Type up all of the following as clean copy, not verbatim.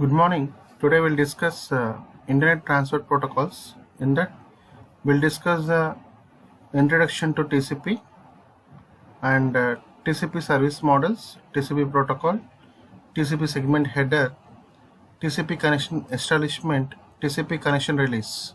Good morning. Today we'll discuss Internet Transfer Protocols. In that, we'll discuss the introduction to TCP and TCP service models, TCP protocol, TCP segment header, TCP connection establishment, TCP connection release,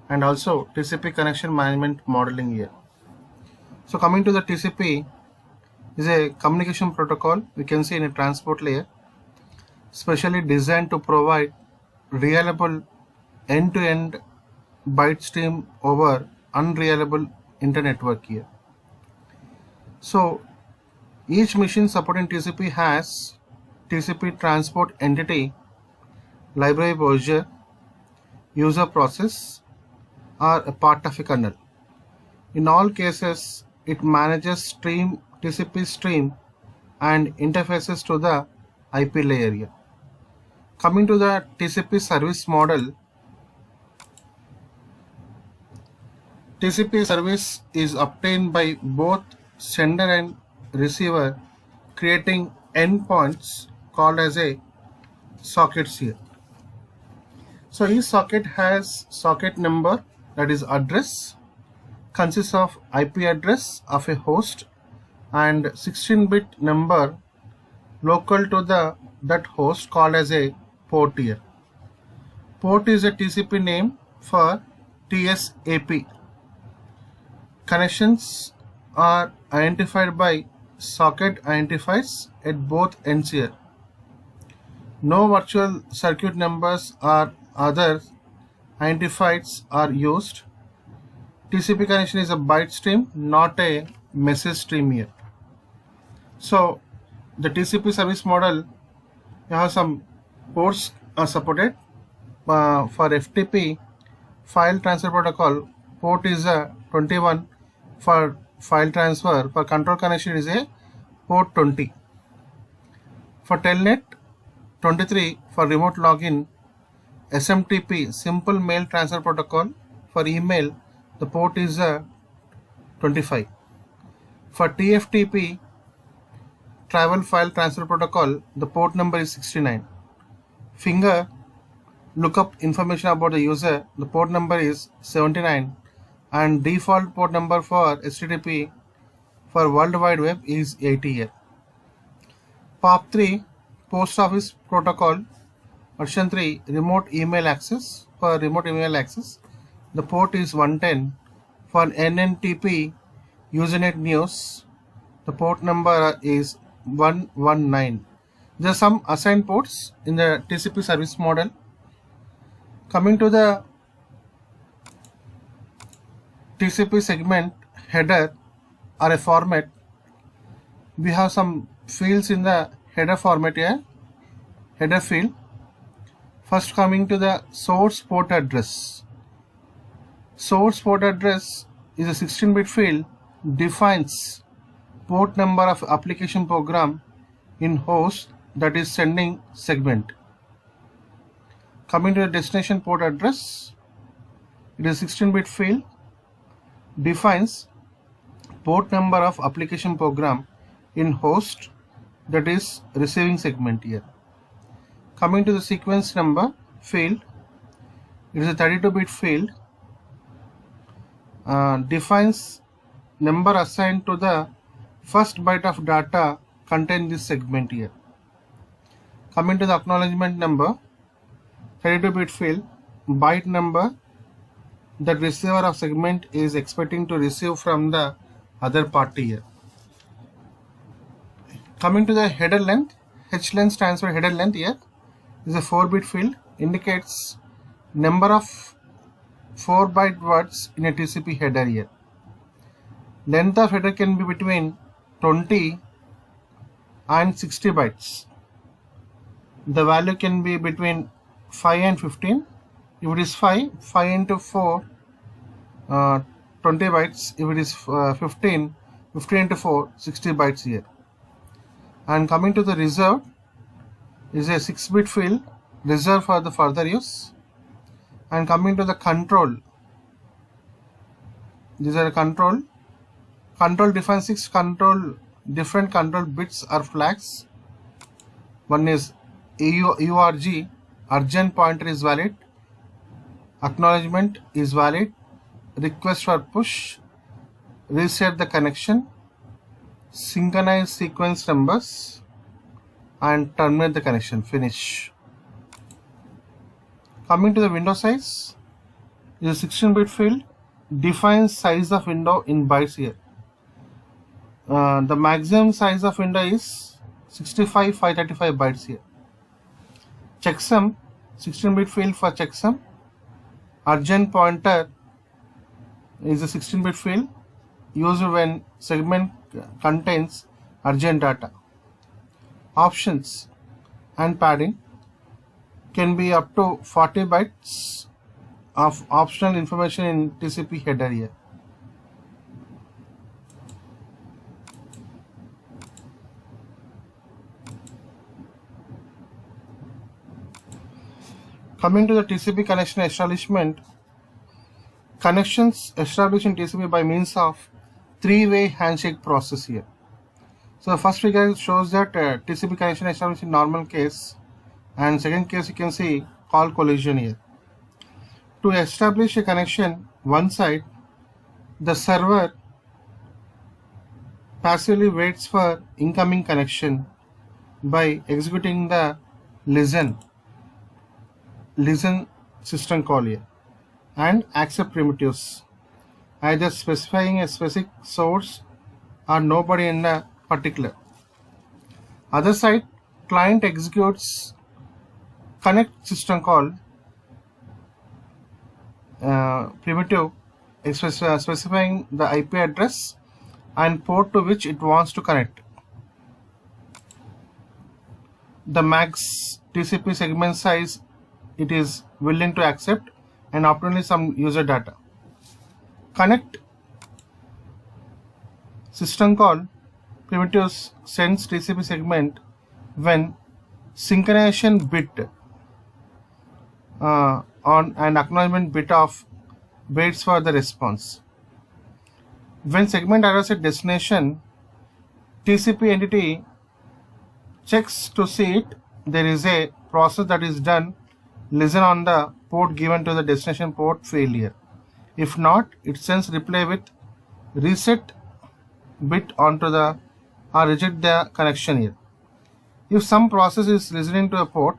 and also TCP connection management modeling here. So coming to the TCP is a communication protocol we can see in a transport layer, specially designed to provide reliable end-to-end byte stream over unreliable internetwork here. So each machine supporting TCP has TCP transport entity, library browser, user process, or a part of a kernel. In all cases, it manages TCP stream and interfaces to the IP layer here. Coming to the TCP service model, TCP service is obtained by both sender and receiver, creating endpoints called as a sockets here. So each socket has socket number, that is address, consists of IP address of a host and 16-bit number local to that host called as a port here. Port is a TCP name for TSAP. Connections are identified by socket identifiers at both ends here. No virtual circuit numbers or other identifiers are used. TCP connection is a byte stream, not a message stream here. So the TCP service model, you have some ports are supported. For FTP, file transfer protocol, port is a 21 for file transfer. For control connection is a port 20. For telnet, 23 for remote login. SMTP, simple mail transfer protocol, for email the port is a 25. For TFTP, travel file transfer protocol, the port number is 69. Finger lookup information about the user, the port number is 79, and default port number for HTTP for World Wide Web is 80 here. POP3, post office protocol, version 3, remote email access. For remote email access, the port is 110. For NNTP, Usenet news, the port number is 119. There are some assigned ports in the TCP service model. Coming to the TCP segment header or a format, we have some fields in the header format here. Header field. First, coming to the source port address. Source port address is a 16-bit field, defines port number of application program in host that is sending segment. Coming to the destination port address, it is 16-bit field, defines port number of application program in host that is receiving segment here. Coming to the sequence number field, it is a 32-bit field, defines number assigned to the first byte of data contained this segment here. Coming to the acknowledgement number, 32-bit field, byte number that receiver of segment is expecting to receive from the other party here. Coming to the header length, H length stands for header length here. This is a 4-bit field, indicates number of 4-byte words in a TCP header here. Length of header can be between 20 and 60 bytes. The value can be between 5 and 15. If it is 5 into 4, 20 bytes. If it is 15 into 4, 60 bytes here. And coming to the reserved, is a 6-bit field, reserved for the further use. And coming to the control, these are control. Control defines 6 different control bits or flags. One is URG, urgent pointer is valid, acknowledgement is valid, request for push, reset the connection, synchronize sequence numbers, and terminate the connection. Finish. Coming to the window size, is a 16-bit field. Defines size of window in bytes here. The maximum size of window is 65,535 bytes here. Checksum, 16-bit field for checksum. Urgent pointer is a 16-bit field used when segment contains urgent data. Options and padding can be up to 40 bytes of optional information in TCP header here. Coming to the TCP connection establishment, connections established in TCP by means of three-way handshake process here. So the first figure shows that TCP connection established in normal case, and second case you can see call collision here. To establish a connection one side, the server passively waits for incoming connection by executing the listen system call here and accept primitives, either specifying a specific source or nobody in a particular. Other side, client executes connect system call primitive specifying the IP address and port to which it wants to connect, the max TCP segment size it is willing to accept, and optionally some user data. Connect system call primitives sends TCP segment when synchronization bit on an acknowledgement bit of waits for the response. When segment arrives at destination, TCP entity checks to see it there is a process that is done listen on the port given to the destination port failure. If not, it sends reply with reset bit onto the or reject the connection here. If some process is listening to a port,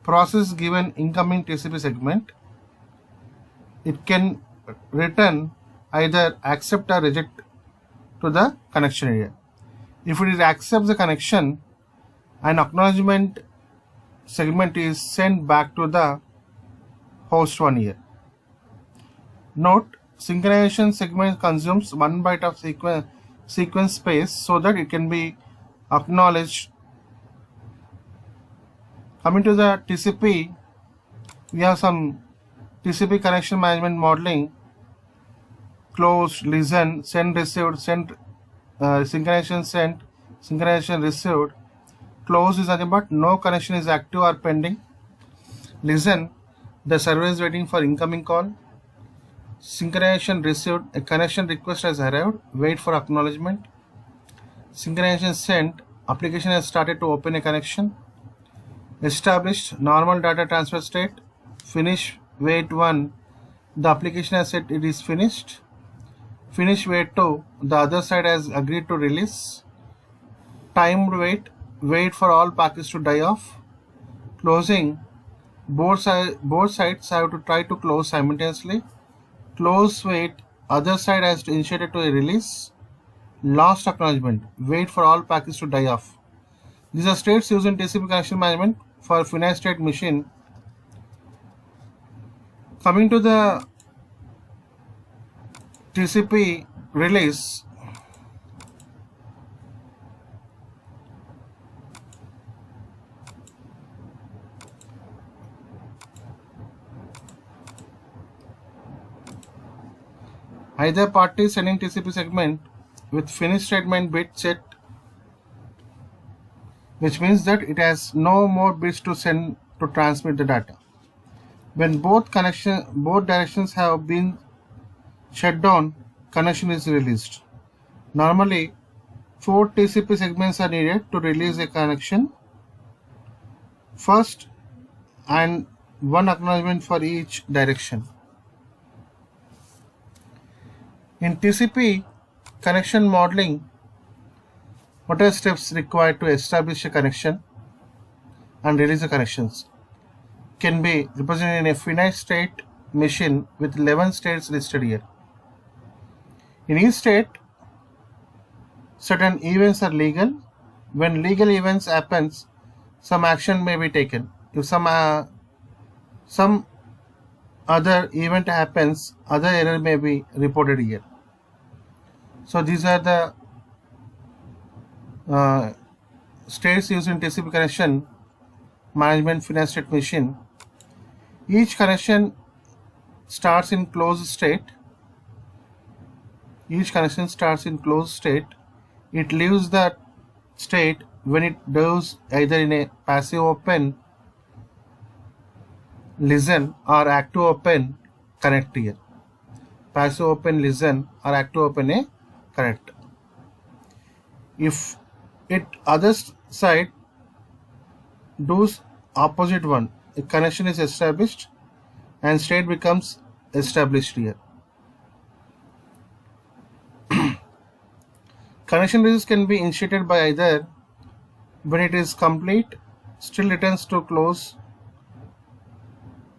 process given incoming TCP segment, it can return either accept or reject to the connection area. If it accepts the connection, an acknowledgement segment is sent back to the host one here. Note, synchronization segment consumes 1 byte of sequence space so that it can be acknowledged. Coming to the TCP, we have some TCP connection management modeling: closed, listen, send, received, sent, synchronization sent, synchronization received. Closed is nothing but no connection is active or pending. Listen, the server is waiting for incoming call. Synchronization received, a connection request has arrived, wait for acknowledgement. Synchronization sent, application has started to open a connection. Established, normal data transfer state. Finish, wait 1, the application has said it is finished. Finish, wait 2, the other side has agreed to release. Timed wait, wait for all packets to die off. Closing, both sides have to try to close simultaneously. Close, wait, other side has to initiate it to a release. Last acknowledgement, wait for all packets to die off. These are states used in TCP connection management for finite state machine. Coming to the TCP release, either party sending TCP segment with finish statement bit set, which means that it has no more bits to send to transmit the data. When both directions have been shut down, connection is released. Normally, 4 TCP segments are needed to release a connection. first and one acknowledgement for each direction. In TCP connection modeling, what are steps required to establish a connection and release the connections? Can be represented in a finite state machine with 11 states listed here. In each state, certain events are legal. When legal events happens, some action may be taken. If some other event happens, other error may be reported here. So these are the states used in TCP connection management finite state machine. Each connection starts in closed state. Each connection starts in closed state. It leaves that state when it does either in a passive open listen or active open connect here. Passive open listen or active open a connect. If it other side does opposite one, a connection is established and state becomes established here. Connection release can be initiated by either when it is complete, still returns to close.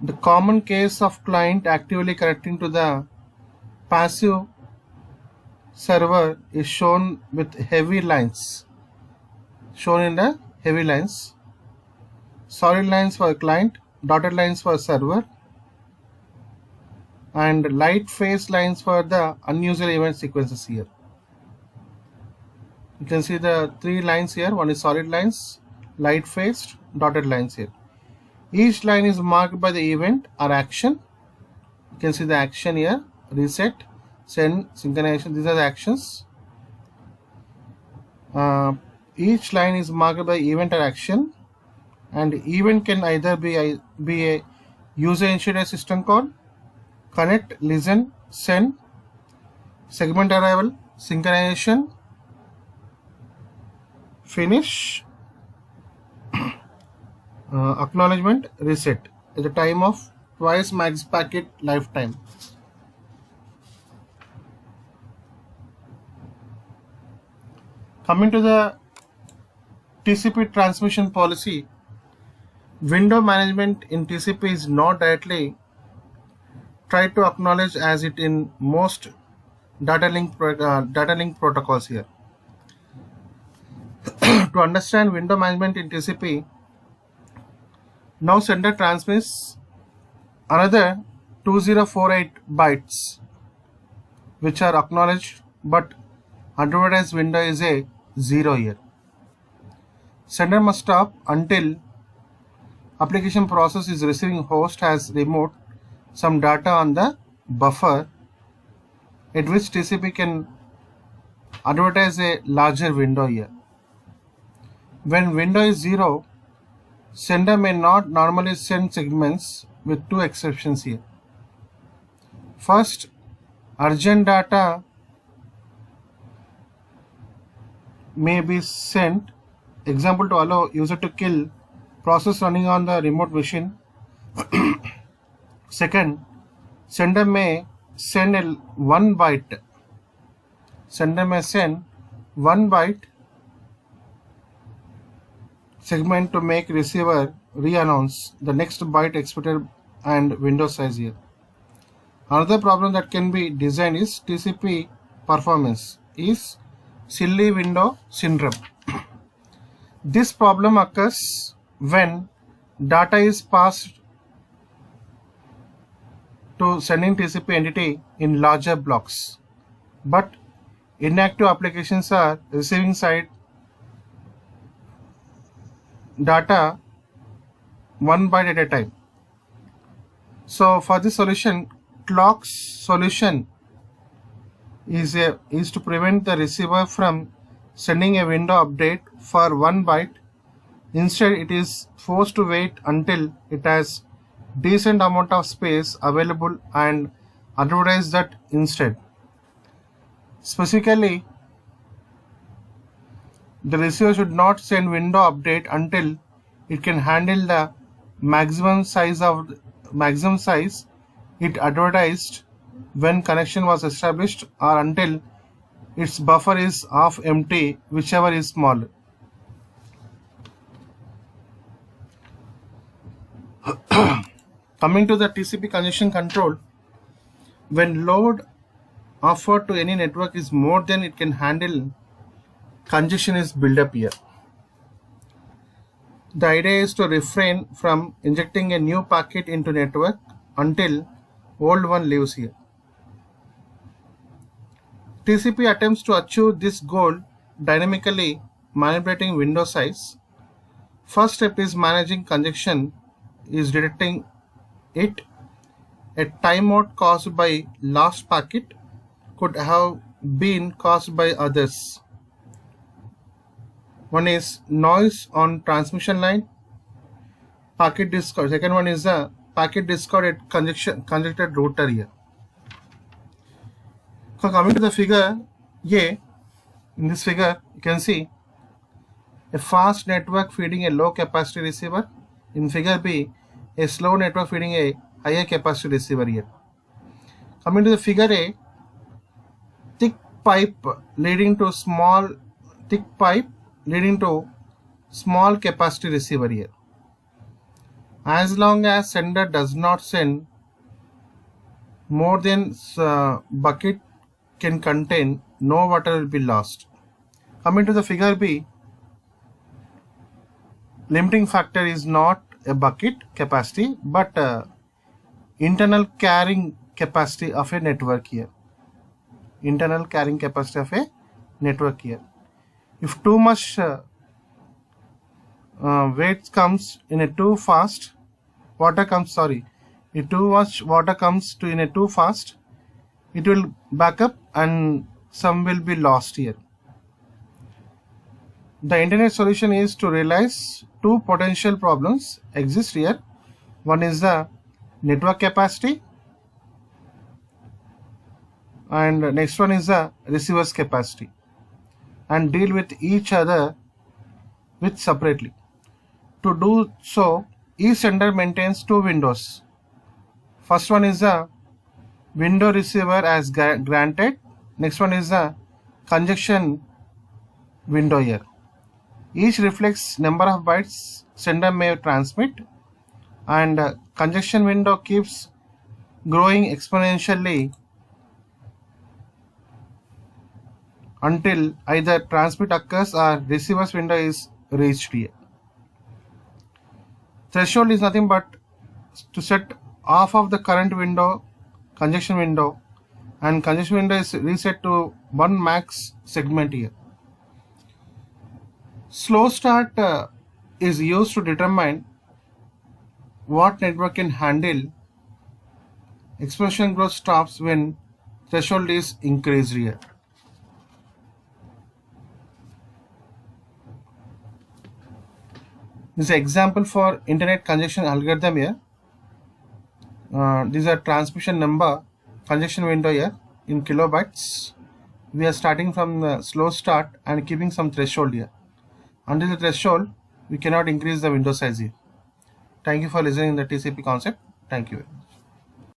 The common case of client actively connecting to the passive server is shown with heavy lines. Shown in the heavy lines. Solid lines for client, dotted lines for server, and light phase lines for the unusual event sequences here. You can see the three lines here. One is solid lines, light phased, dotted lines here. Each line is marked by the event or action. You can see the action here: reset, send, synchronization. These are the actions. Each line is marked by event or action, and event can either be a user initiated system call, connect, listen, send, segment arrival, synchronization, finish, acknowledgement, reset at the time of twice max packet lifetime. Coming to the TCP transmission policy, window management in TCP is not directly tried to acknowledge as it in most data link protocols here. To understand window management in TCP, now sender transmits another 2048 bytes which are acknowledged, but advertised window is a 0 here. Sender must stop until application process is receiving host has removed some data on the buffer, at which TCP can advertise a larger window here. When window is 0, sender may not normally send segments, with two exceptions here. First, urgent data may be sent, example, to allow user to kill process running on the remote machine. Second, sender may send a 1 byte. Sender may send 1 byte segment to make receiver re-announce the next byte expected and window size here. Another problem that can be designed is TCP performance is silly window syndrome. This problem occurs when data is passed to sending TCP entity in larger blocks, but inactive applications are receiving side data 1 byte at a time. So for this solution, clock's solution is to prevent the receiver from sending a window update for 1 byte. Instead, it is forced to wait until it has decent amount of space available and advertise that instead. Specifically, the receiver should not send window update until it can handle the maximum size it advertised when connection was established or until its buffer is half empty, whichever is smaller. Coming to the TCP congestion control, when load offered to any network is more than it can handle, congestion is built up here. The idea is to refrain from injecting a new packet into network until old one leaves here. TCP attempts to achieve this goal dynamically manipulating window size. First step is managing congestion is detecting it. A timeout caused by lost packet could have been caused by others. One is noise on transmission line, packet discord. Second one is the packet discord at congested router here. So coming to the figure A, in this figure you can see a fast network feeding a low capacity receiver. In figure B, a slow network feeding a higher capacity receiver here. Coming to the figure A, thick pipe leading to small capacity receiver here. As long as sender does not send more than bucket can contain, no water will be lost. Coming to the figure B, limiting factor is not a bucket capacity but internal carrying capacity of a network here. Internal carrying capacity of a network here. If too much weight comes in a too fast, if too much water comes to in a too fast, it will back up and some will be lost here. The internet solution is to realize two potential problems exist here. One is the network capacity and next one is the receiver's capacity, and deal with each other with separately. To do so, each sender maintains two windows. First one is the window receiver as granted. Next one is the congestion window here. Each reflects number of bytes sender may transmit, and congestion window keeps growing exponentially until either transmit occurs or receiver's window is reached here. Threshold is nothing but to set half of the current window, congestion window, and congestion window is reset to one max segment here. Slow start is used to determine what network can handle. Exponential growth stops when threshold is increased here. This is an example for internet congestion algorithm here. These are transmission number, congestion window here in kilobytes. We are starting from the slow start and keeping some threshold here. Until the threshold, we cannot increase the window size here. Thank you for listening to the TCP concept. Thank you.